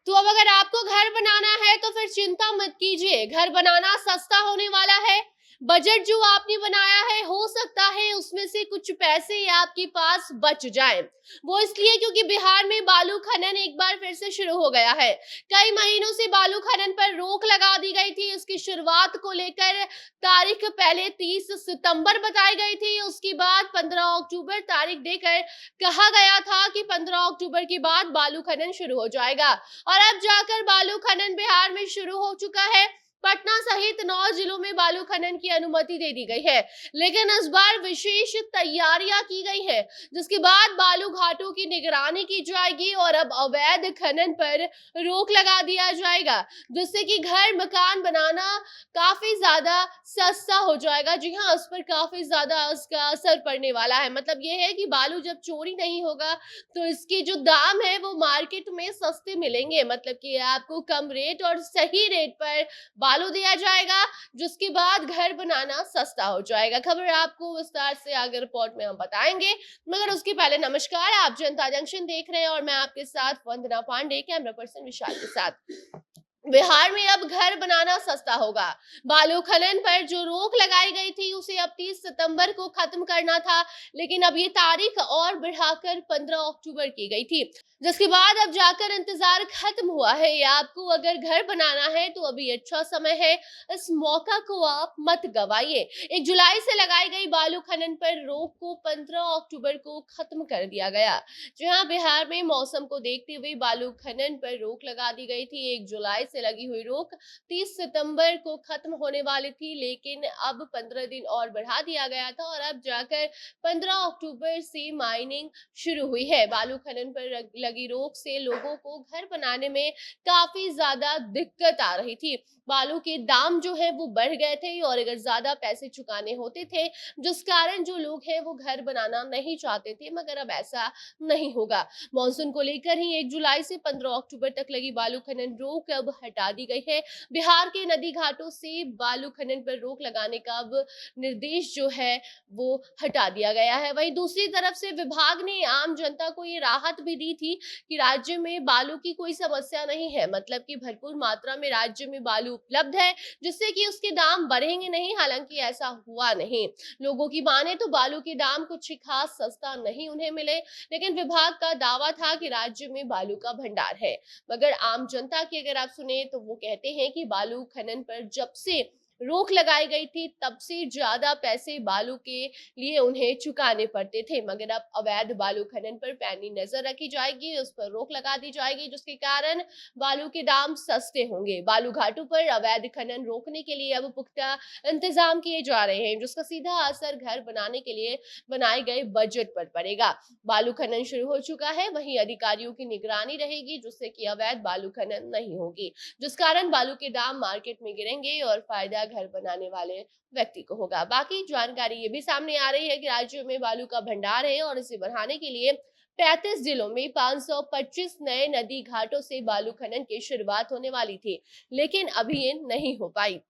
तो अब अगर आपको घर बनाना है तो फिर चिंता मत कीजिए, घर बनाना सस्ता होने वाला है। बजट जो आपने बनाया है, हो सकता है उसमें से कुछ पैसे आपके पास बच जाएं। वो इसलिए क्योंकि बिहार में बालू खनन एक बार फिर से शुरू हो गया है। कई महीनों से बालू खनन पर रोक लगा दी गई थी। इसकी शुरुआत को लेकर तारीख पहले 30 सितंबर बताई गई थी, उसके बाद 15 अक्टूबर तारीख देकर कहा गया था कि 15 अक्टूबर के बाद बालू खनन शुरू हो जाएगा। और अब जाकर बालू खनन बिहार में शुरू हो चुका है। पटना सहित 9 जिलों में बालू खनन की अनुमति दे दी गई है, लेकिन इस बार विशेष तैयारियां की गई है, जिसके बाद बालू घाटों की निगरानी की जाएगी और अब अवैध खनन पर रोक लगा दिया जाएगा, जिससे कि घर मकान बनाना काफी ज्यादा सस्ता हो जाएगा। जी हाँ, उस पर काफी ज्यादा उसका असर पड़ने वाला है। मतलब ये है कि बालू जब चोरी नहीं होगा तो इसके जो दाम है वो मार्केट में सस्ते मिलेंगे। मतलब कि आपको कम रेट और सही रेट पर बालू दिया जाएगा, जिसके बाद घर बनाना सस्ता हो जाएगा। खबर आपको विस्तार से आगे रिपोर्ट में हम बताएंगे, मगर उसके पहले नमस्कार, आप जनता जंक्शन देख रहे हैं और मैं आपके साथ वंदना पांडे, कैमरा पर्सन विशाल के साथ। बिहार में अब घर बनाना सस्ता होगा। बालू खनन पर जो रोक लगाई गई थी उसे अब 30 सितंबर को खत्म करना था, लेकिन अब ये तारीख और बढ़ाकर 15 अक्टूबर की गई थी, जिसके बाद अब जाकर इंतजार खत्म हुआ है। या आपको अगर घर बनाना है तो अभी अच्छा समय है, इस मौका को आप मत गवाइए। 1 जुलाई से लगाई गई बालू खनन पर रोक को 15 अक्टूबर को खत्म कर दिया गया। जहां बिहार में मौसम को देखते हुए बालू खनन पर रोक लगा दी गई थी। 1 जुलाई से लगी हुई रोक 30 सितंबर को खत्म होने वाली थी, लेकिन अब 15 दिन और बढ़ा दिया गया था और अब जाकर 15 अक्टूबर से माइनिंग शुरू हुई है। बालू खनन पर लगी रोक से लोगों को घर बनाने में काफी ज्यादा दिक्कत आ रही थी। बालू के दाम जो है वो बढ़ गए थे और अगर ज्यादा पैसे चुकाने होते थे, जिस कारण जो लोग हैं वो घर बनाना नहीं चाहते थे, मगर अब ऐसा नहीं होगा। मॉनसून को लेकर ही 1 जुलाई से 15 अक्टूबर तक लगी बालू खनन रोक अब हटा दी गई है। बिहार के नदी घाटों से बालू खनन पर रोक लगाने का अब निर्देश जो है वो हटा दिया गया है। वहीं दूसरी तरफ से विभाग ने आम जनता को ये राहत भी दी थी कि राज्य में बालू की कोई समस्या नहीं है। मतलब कि भरपूर मात्रा में राज्य में बालू उपलब्ध है, जिससे कि उसके दाम बढ़ेंगे नहीं। हालांकि ऐसा हुआ नहीं। लोगों की माने तो बालू के दाम कुछ खास सस्ता नहीं उन्हें मिले, लेकिन विभाग का दावा था कि राज्य में बालू का भंडार है। मगर आम जनता की अगर आप सुने तो वो कहते हैं कि बालू खनन पर जब से रोक लगाई गई थी तब से ज्यादा पैसे बालू के लिए उन्हें चुकाने पड़ते थे। मगर अब अवैध बालू खनन पर पैनी नजर रखी जाएगी, उस पर रोक लगा दी जाएगी, जिसके कारण बालू के दाम सस्ते होंगे। बालू घाटों पर अवैध खनन रोकने के लिए अब पुख्ता इंतजाम किए जा रहे हैं, जिसका सीधा असर घर बनाने के लिए बनाए गए बजट पर पड़ेगा। बालू खनन शुरू हो चुका है, वहीं अधिकारियों की निगरानी रहेगी, जिससे कि अवैध बालू खनन नहीं होगी, जिस कारण बालू के दाम मार्केट में गिरेंगे और फायदा घर बनाने वाले व्यक्ति को होगा। बाकी जानकारी ये भी सामने आ रही है कि राज्य में बालू का भंडार है और इसे बढ़ाने के लिए 35 जिलों में 525 नए नदी घाटों से बालू खनन की शुरुआत होने वाली थी, लेकिन अभी ये नहीं हो पाई।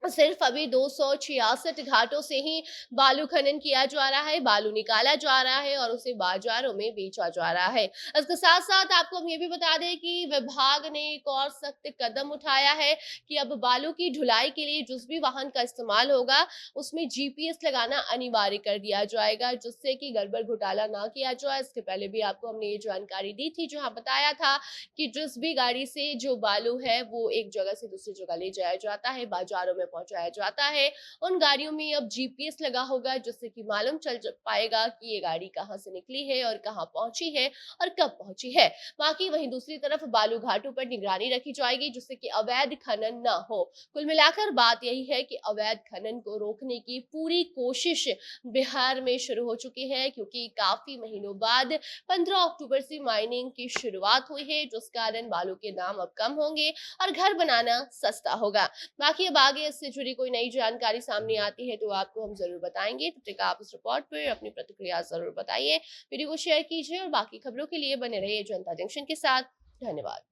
सिर्फ अभी 266 घाटों से ही बालू खनन किया जा रहा है, बालू निकाला जा रहा है और उसे बाजारों में बेचा जा रहा है। इसके साथ साथ आपको हम ये भी बता दें कि विभाग ने एक और सख्त कदम उठाया है कि अब बालू की ढुलाई के लिए जिस भी वाहन का इस्तेमाल होगा उसमें जीपीएस लगाना अनिवार्य कर दिया जाएगा, जिससे कि गड़बड़ घोटाला ना किया जाए। इसके पहले भी आपको हमने ये जानकारी दी थी, जहां बताया था कि जिस भी गाड़ी से जो बालू है वो एक जगह से दूसरी जगह ले जाया जाता है, बाजारों में पहुंचाया जाता है, उन गाड़ियों में अब जीपीएस लगा होगा, जिससे कि मालूम चल पाएगा कि ये गाड़ी कहां से निकली है और कहां पहुंची है और कब पहुंची है। बाकी वहीं दूसरी तरफ बालू घाटों पर निगरानी रखी जाएगी, जिससे कि अवैध खनन ना हो। कुल मिलाकर बात यही है कि अवैध खनन को रोकने की पूरी कोशिश बिहार में शुरू हो चुकी है, क्योंकि काफी महीनों बाद 15 अक्टूबर से माइनिंग की शुरुआत हुई है, जिस कारण बालू के दाम अब कम होंगे और घर बनाना सस्ता होगा। बाकी अब आगे इससे जुड़ी कोई नई जानकारी सामने आती है तो आपको हम जरूर बताएंगे। तब तक आप इस रिपोर्ट पर अपनी प्रतिक्रिया जरूर बताइए, वीडियो को शेयर कीजिए और बाकी खबरों के लिए बने रहिए जनता जंक्शन के साथ। धन्यवाद।